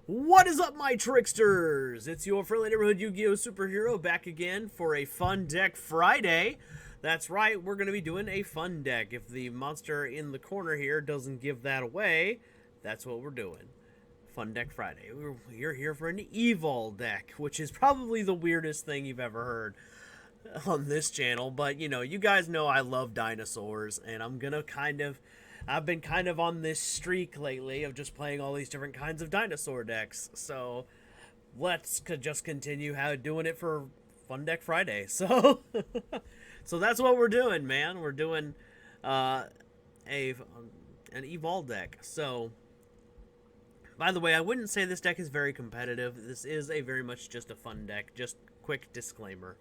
What is up, my tricksters? It's your friendly neighborhood Yu-Gi-Oh! Superhero back again for a Fun Deck Friday. That's right, we're going to be doing a fun deck. If the monster in the corner here doesn't give that away, that's what we're doing. Fun Deck Friday. You're here for an Evol deck, which is probably the weirdest thing you've ever heard on this channel. But, you know, you guys know I love dinosaurs, and I've been kind of on this streak lately of just playing all these different kinds of dinosaur decks. So let's just continue doing it for Fun Deck Friday. So so that's what we're doing, man. We're doing an Evol deck. So by the way, I wouldn't say this deck is very competitive. This is a very much just a fun deck. Just quick disclaimer.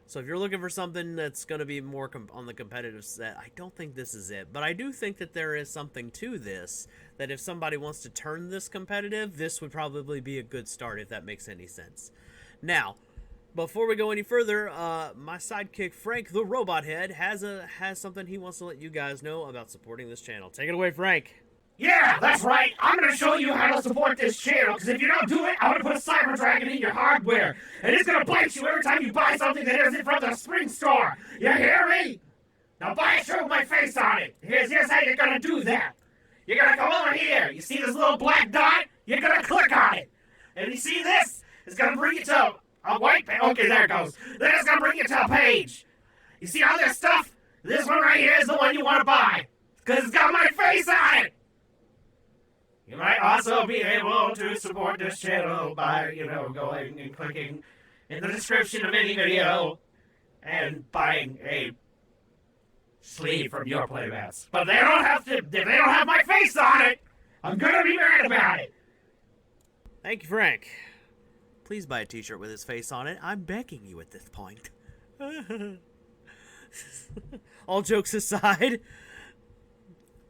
So if you're looking for something that's going to be more on the competitive set, I don't think this is it. But I do think that there is something to this, that if somebody wants to turn this competitive, this would probably be a good start, if that makes any sense. Now, before we go any further, my sidekick Frank the Robot Head has something he wants to let you guys know about supporting this channel. Take it away, Frank. Yeah, that's right. I'm going to show you how to support this channel, because if you don't do it, I'm going to put a Cyber Dragon in your hardware, and it's going to bite you every time you buy something that isn't from the spring store. You hear me? Now buy a shirt with my face on it. Here's how you're going to do that. You're going to come over here. You see this little black dot? You're going to click on it. And you see this? It's going to bring you to a white page. Okay, there it goes. Then it's going to bring you to a page. You see all this stuff? This one right here is the one you want to buy, because it's got my face on it. You might also be able to support this channel by, going and clicking in the description of any video and buying a sleeve from your playmats. But they don't have to, if they don't have my face on it, I'm gonna be mad about it. Thank you, Frank. Please buy a t-shirt with his face on it. I'm begging you at this point. All jokes aside,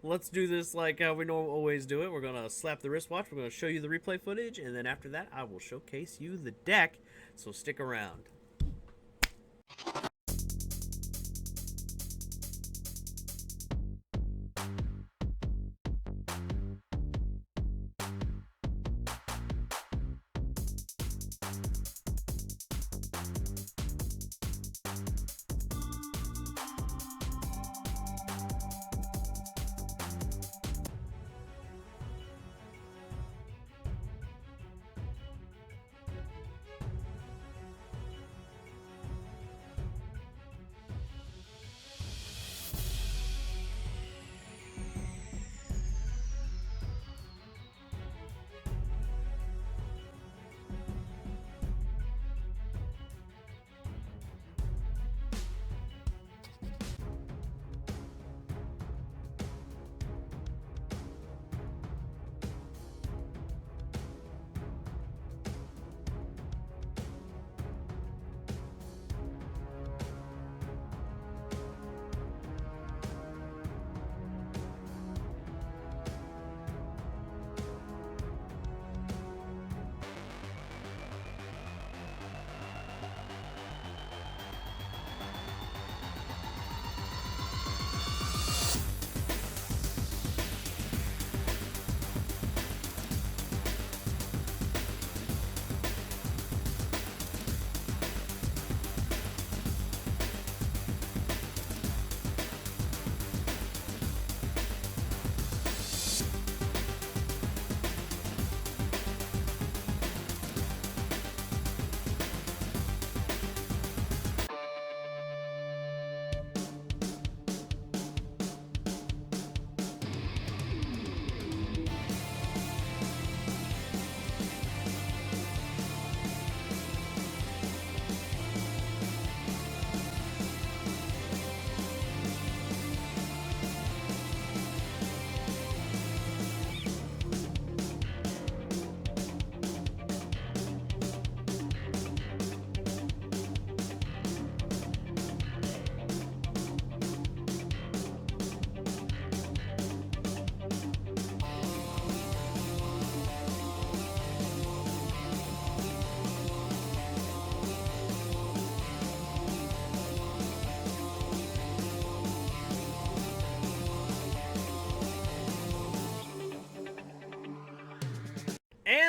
let's do this like how we always do it. We're going to slap the wristwatch. We're going to show you the replay footage. And then after that, I will showcase you the deck. So stick around.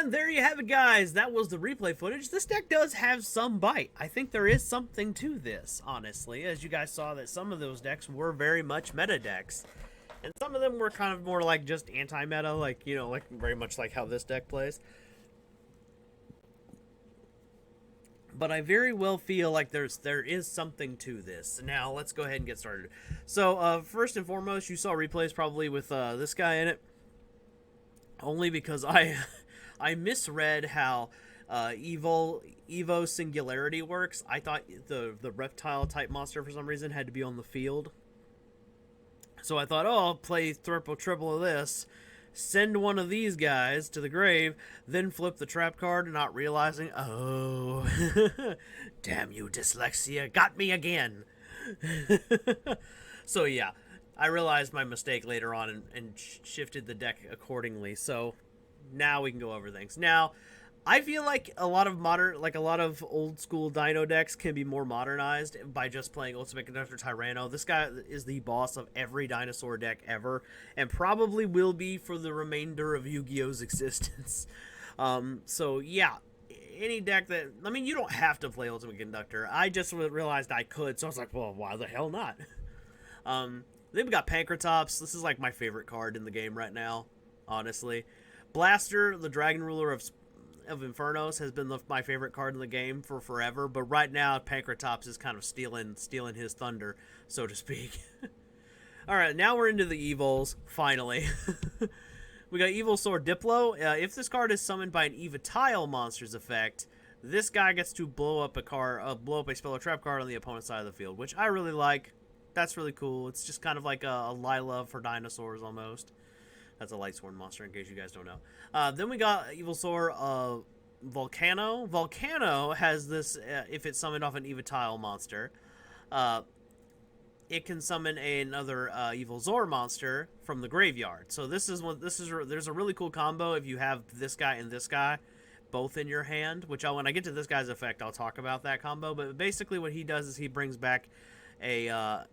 And there you have it, guys. That was the replay footage. This deck does have some bite. I think there is something to this, honestly. As you guys saw, that some of those decks were very much meta decks. And some of them were kind of more like just anti-meta, like, you know, like very much like how this deck plays. But I very well feel like there is something to this. Now, let's go ahead and get started. So, first and foremost, you saw replays probably with this guy in it. Only because I misread how Evo Singularity works. I thought the reptile type monster for some reason had to be on the field. So I thought, oh, I'll play triple of this, send one of these guys to the grave, then flip the trap card, not realizing, oh, damn you, dyslexia, got me again. So yeah, I realized my mistake later on and shifted the deck accordingly. So now we can go over things. Now, I feel like a lot of old school Dino decks can be more modernized by just playing Ultimate Conductor Tyranno. This guy is the boss of every dinosaur deck ever, and probably will be for the remainder of Yu-Gi-Oh's existence. So yeah, any deck that, I mean, you don't have to play Ultimate Conductor. I just realized I could, so I was like, well, why the hell not? Then we got Pankratops. This is like my favorite card in the game right now, honestly. Blaster, the Dragon Ruler of Infernos, has been my favorite card in the game for forever, but right now Pankratops is kind of stealing his thunder, so to speak. Alright, now we're into the Evols, finally. We got Evolsaur Diplo. If this card is summoned by an Evotile monster's effect, this guy gets to blow up a spell or trap card on the opponent's side of the field, which I really like. That's really cool. It's just kind of like a Lila for dinosaurs almost. That's a Lightsworn monster, in case you guys don't know. Then we got Evolsaur Volcano. Volcano has this, if it's summoned off an Evotile monster, it can summon another Evolsaur monster from the graveyard. So there's a really cool combo if you have this guy and this guy both in your hand, which when I get to this guy's effect, I'll talk about that combo. But basically what he does is he brings back an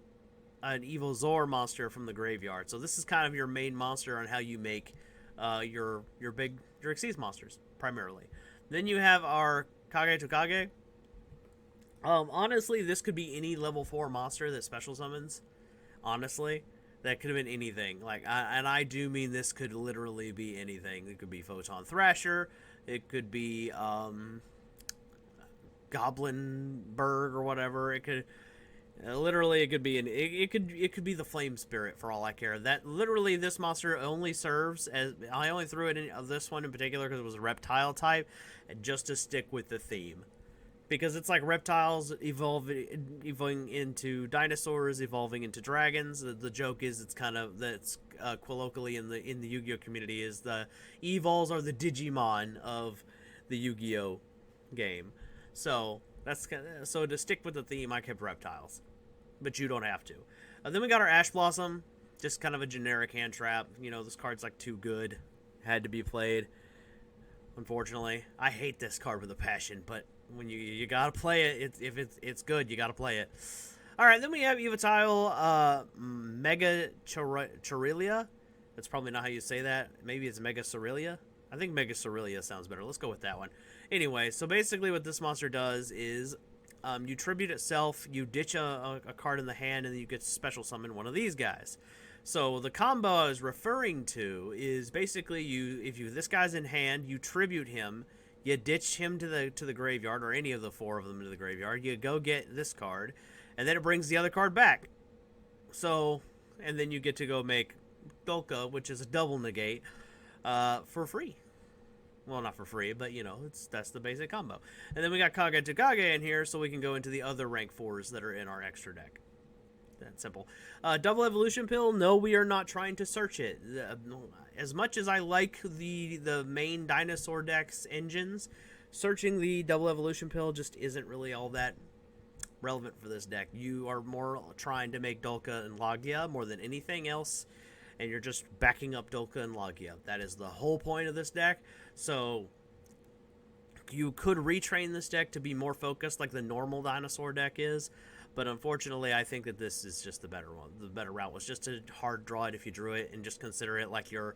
Evolsaur monster from the graveyard. So this is kind of your main monster on how you make your Xyz monsters, primarily. Then you have our Kage to Kage. Honestly, this could be any level 4 monster that special summons. Honestly, that could have been anything. And I do mean this could literally be anything. It could be Photon Thrasher. It could be Goblinberg or whatever. It could literally it could be it could be the Flame Spirit for all I care. That literally this monster only serves as, I only threw it in this one in particular because it was a reptile type, just to stick with the theme. Because it's like reptiles evolving into dinosaurs, evolving into dragons. The joke is it's kind of that's colloquially in the Yu-Gi-Oh community is the Evols are the Digimon of the Yu-Gi-Oh game. So so to stick with the theme, I kept reptiles, but you don't have to. Then we got our Ash Blossom, just kind of a generic hand trap. You know, this card's like too good, had to be played. Unfortunately, I hate this card with a passion, but when you gotta play it, if it's good, you gotta play it. All right, then we have Evotile Mega Charilia. That's probably not how you say that. Maybe it's Mega Cerelia. I think Mega Cerelia sounds better. Let's go with that one. Anyway, so basically what this monster does is you tribute itself, you ditch a card in the hand, and then you get to special summon one of these guys. So the combo I was referring to is basically this guy's in hand, you tribute him, you ditch him to the graveyard, or any of the 4 of them to the graveyard, you go get this card, and then it brings the other card back. So, and then you get to go make Dolka, which is a double negate, for free. Well, not for free, but, you know, that's the basic combo. And then we got Kage to Kage in here, so we can go into the other rank 4s that are in our extra deck. That's simple. Double Evolution Pill, no, we are not trying to search it. As much as I like the main dinosaur deck's engines, searching the Double Evolution Pill just isn't really all that relevant for this deck. You are more trying to make Dolka and Logia more than anything else, and you're just backing up Dolka and Logia. That is the whole point of this deck. So you could retrain this deck to be more focused like the normal dinosaur deck is, But unfortunately, I think that this is just the better one. The better route was just to hard draw it if you drew it, and just consider it like your,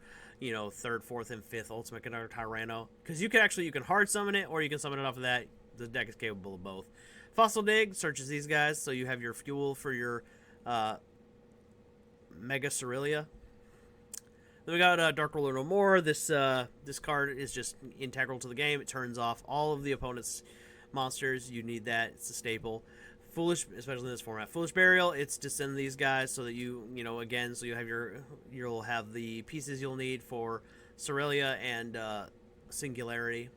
third, fourth, and fifth ultimate Tyranno. Because you can hard summon it, or you can summon it off of that. The deck is capable of both. Fossil Dig searches these guys, so you have your fuel for your Mega Cerealia. Then we got Dark Ruler No More. This card is just integral to the game. It turns off all of the opponent's monsters. You need that. It's a staple. Foolish, especially in this format. Foolish Burial, it's to send these guys so that again, so you have you'll have the pieces you'll need for Cerealia and Singularity.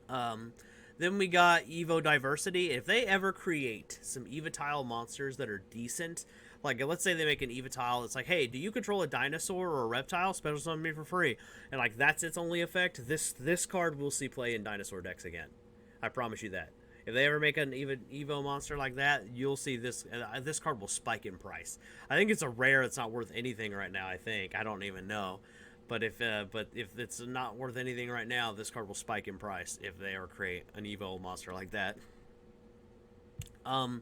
Then we got Evo Diversity. If they ever create some Evotile monsters that are decent, like let's say they make an Evotile, it's like, hey, do you control a dinosaur or a reptile? Special summon me for free. And like that's its only effect. This card will see play in dinosaur decks again. I promise you that. If they ever make an Evo monster like that, you'll see this. This card will spike in price. I think it's a rare. It's not worth anything right now. I don't even know. But if it's not worth anything right now, this card will spike in price if they ever create an Evo monster like that. Call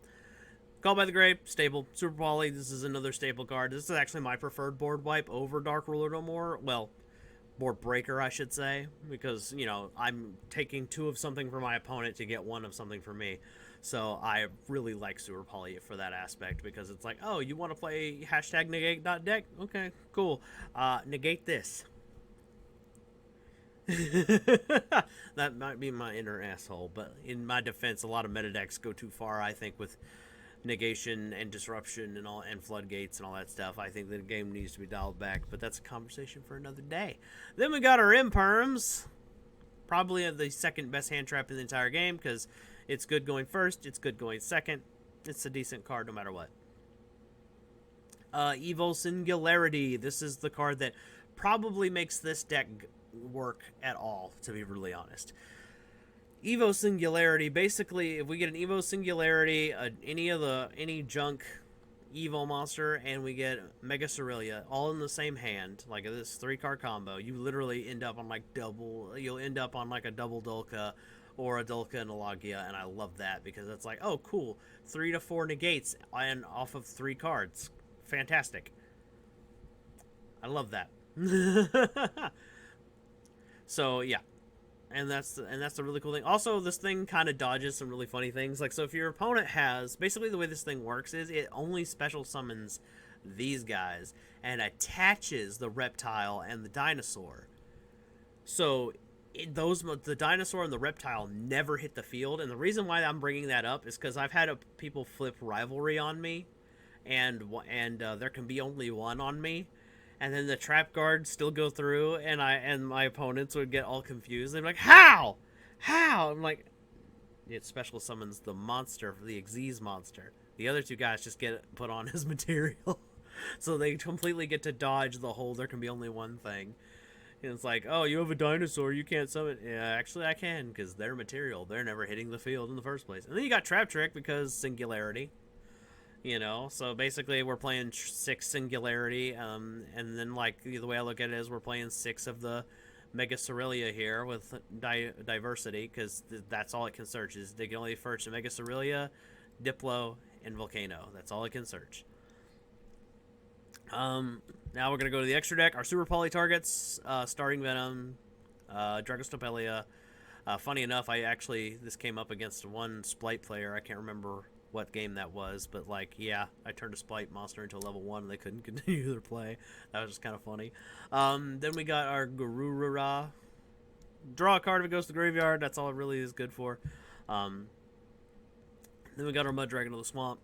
by the Grave, staple. Super Poly, this is another staple card. This is actually my preferred board wipe over Dark Ruler No More. Well, board breaker, I should say, because, I'm taking 2 of something for my opponent to get 1 of something for me. So I really like Super Poly for that aspect, because it's like, oh, you want to play #negate.deck? Okay, cool. Negate this. That might be my inner asshole, but in my defense, a lot of meta decks go too far, I think, with negation and disruption and floodgates and all that stuff. I think the game needs to be dialed back, but that's a conversation for another day. Then we got our Imperms, probably the second best hand trap in the entire game, because it's good going first, it's good going second, it's a decent card no matter what. Evol Singularity, this is the card that probably makes this deck work at all, to be really honest. Evo Singularity, basically, if we get an Evo Singularity, any junk Evo monster, and we get Mega Cerealia, all in the same hand, like this 3-card combo, you literally end up on you'll end up on like a double Dulka, or a Dulka and a Logia, and I love that, because it's like, oh, cool, 3 to 4 negates, and off of 3 cards. Fantastic. I love that. So, yeah. And that's the really cool thing. Also, this thing kind of dodges some really funny things. Like, so if your opponent has... Basically, the way this thing works is it only special summons these guys and attaches the reptile and the dinosaur. So, the dinosaur and the reptile never hit the field. And the reason why I'm bringing that up is because I've had people flip Rivalry on me. And there can be only 1 on me. And then the trap guards still go through, and my opponents would get all confused. They'd be like, "How? How?" I'm like, it special summons the monster, the Xyz monster. The other 2 guys just get put on as material, so they completely get to dodge the whole "there can be only 1" thing. And it's like, oh, you have a dinosaur, you can't summon. Yeah, actually I can, because they're material. They're never hitting the field in the first place. And then you got Trap Trick because Singularity. So basically we're playing 6 Singularity, and then, like, the way I look at it is we're playing 6 of the Mega Cerealia here with Diversity, because that's all it can search. Is they can only search Mega Cerealia, Diplo, and Volcano. That's all it can search. Now we're going to go to the extra deck. Our Super Poly targets, Starting Venom, Dragostopelia. Funny enough, this came up against one Splite player. I can't remember what game that was, but like, yeah, I turned a Splite monster into level 1 and they couldn't continue their play. That was just kind of funny. Then we got our Garurura. Draw a card if it goes to the graveyard. That's all it really is good for. Then we got our Mud Dragon of the Swamp.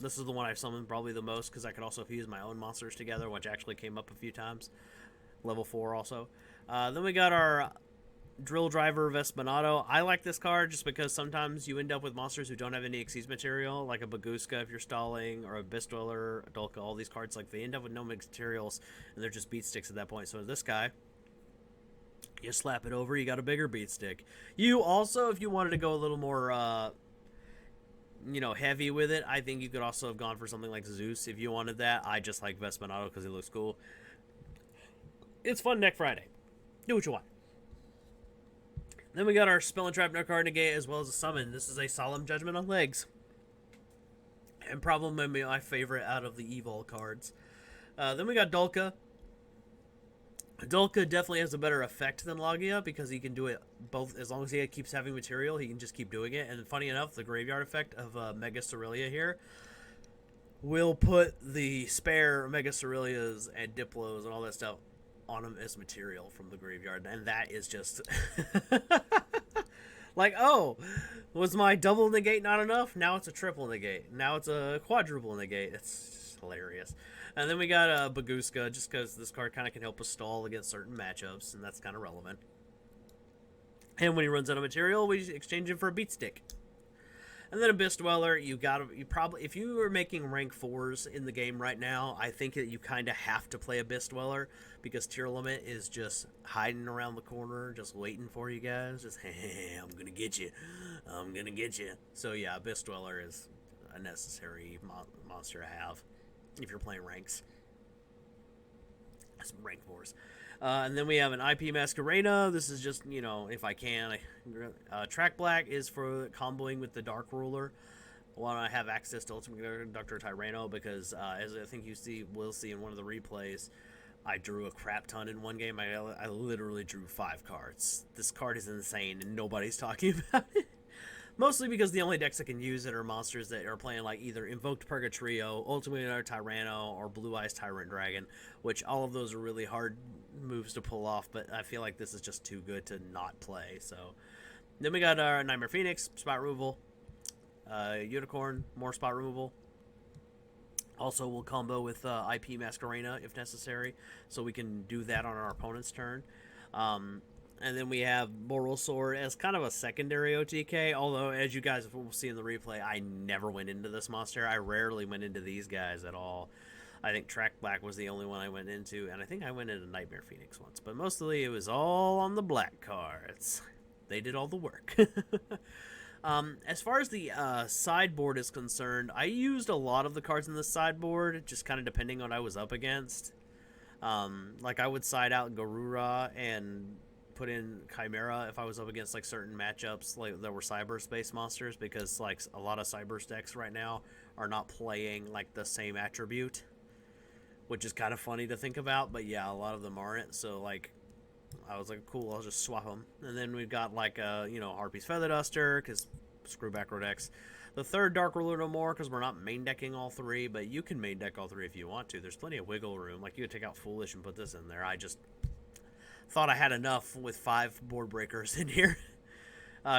This is the one I've summoned probably the most, because I could also fuse my own monsters together, which actually came up a few times. Level 4 also. Then we got our Drill Driver Vespanado. I like this card just because sometimes you end up with monsters who don't have any Xyz material, like a Baguska if you're stalling, or a Beastdweller, a Dulka, all these cards, like, they end up with no materials, and they're just beat sticks at that point. So this guy, you slap it over, you got a bigger beat stick. You also, if you wanted to go a little more, heavy with it, I think you could also have gone for something like Zeus if you wanted that. I just like Vespanado because he looks cool. It's Fun Deck Friday. Do what you want. Then we got our Spell and Trap, no card negate, as well as a summon. This is a Solemn Judgment on legs. and probably my favorite out of the Evol cards. Then we got Dulka. Dulka definitely has a better effect than Logia because he can do it both. As long as he keeps having material, he can just keep doing it. And funny enough, the graveyard effect of Mega Cerelia here will put the spare Mega Cerelias and Diplos and all that stuff on him as material from the graveyard. And that is just like, oh, was my double negate not enough? Now it's a triple negate. Now it's a quadruple negate. It's hilarious. And then we got Baguska, just because this card kind of can help us stall against certain matchups, and that's kind of relevant. And when he runs out of material, we exchange him for a Beat Stick. And then Abyss Dweller, you probably, if you are making rank 4s in the game right now, I think that you kind of have to play Abyss Dweller, because Tier Limit is just hiding around the corner, just waiting for you guys. Just, hey, I'm going to get you. I'm going to get you. So yeah, Abyss Dweller is a necessary monster to have if you're playing ranks. Some rank 4s. And then we have an IP Masquerena. This is just, you know, if I can. Track Black is for comboing with the Dark Ruler. When I have access to Ultimate Dr. Tyranno, because as I think we'll see in one of the replays, I drew a crap ton in one game. I literally drew 5 cards. This card is insane, and nobody's talking about it. Mostly because the only decks that can use it are monsters that are playing like either Invoked Purgatrio, Ultimate Tyranno, or Blue Eyes Tyrant Dragon, which all of those are really hard moves to pull off, but I feel like this is just too good to not play. So then we got our Nightmare Phoenix, spot removal, Unicorn, more spot removal. Also, we'll combo with IP Masquerena if necessary, so we can do that on our opponent's turn. And then we have Moral Sword as kind of a secondary OTK, although, as you guys will see in the replay, I never went into this monster. I rarely went into these guys at all. I think Track Black was the only one I went into, and I think I went into Nightmare Phoenix once. But mostly it was all on the black cards. They did all the work. As far as the sideboard is concerned, I used a lot of the cards in the sideboard, just kind of depending on what I was up against. Like, I would side out Garura and put in Chimera if I was up against like certain matchups like that were cyberspace monsters, because like a lot of cyber decks right now are not playing like the same attribute, which is kind of funny to think about, but yeah, a lot of them aren't. So like I was like, cool, I'll just swap them. And then we've got like you know, Harpy's Feather Duster, because screw backrow decks. The third Dark Ruler no more, because we're not main decking all 3, but you can main deck all 3 if you want to. There's plenty of wiggle room. Like, you could take out Foolish and put this in there. I just thought I had enough with 5 board breakers in here.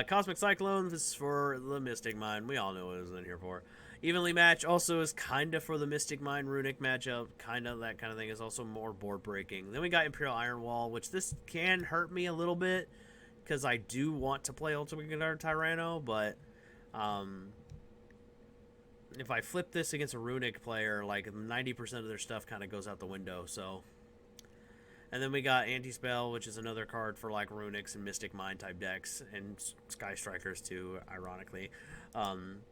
Cosmic Cyclone, this is for the Mystic Mine. We all know what it was in here for. Evenly Match also is kind of for the Mystic Mine Runic matchup. Kind of that kind of thing is also more board breaking. Then we got Imperial Iron Wall, which this can hurt me a little bit, because I do want to play Ultimate Tyranno, but if I flip this against a Runic player, like 90% of their stuff kind of goes out the window, so... And then we got Anti-Spell, which is another card for like Runics and Mystic Mine type decks, and Sky Strikers too, ironically.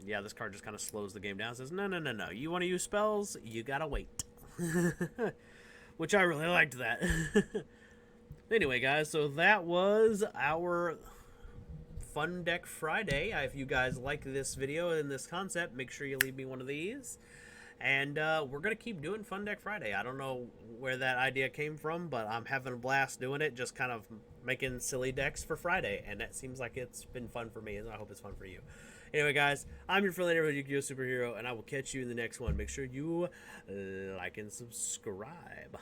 Yeah, this card just kind of slows the game down. It says, no, you want to use spells? You gotta wait. Which I really liked that. Anyway, guys, so that was our Fun Deck Friday. If you guys like this video and this concept, make sure you leave me one of these. And we're going to keep doing Fun Deck Friday. I don't know where that idea came from, but I'm having a blast doing it, just kind of making silly decks for Friday. And that seems like it's been fun for me, and I hope it's fun for you. Anyway, guys, I'm your friendly neighborhood Yu-Gi-Oh! Superhero, and I will catch you in the next one. Make sure you like and subscribe.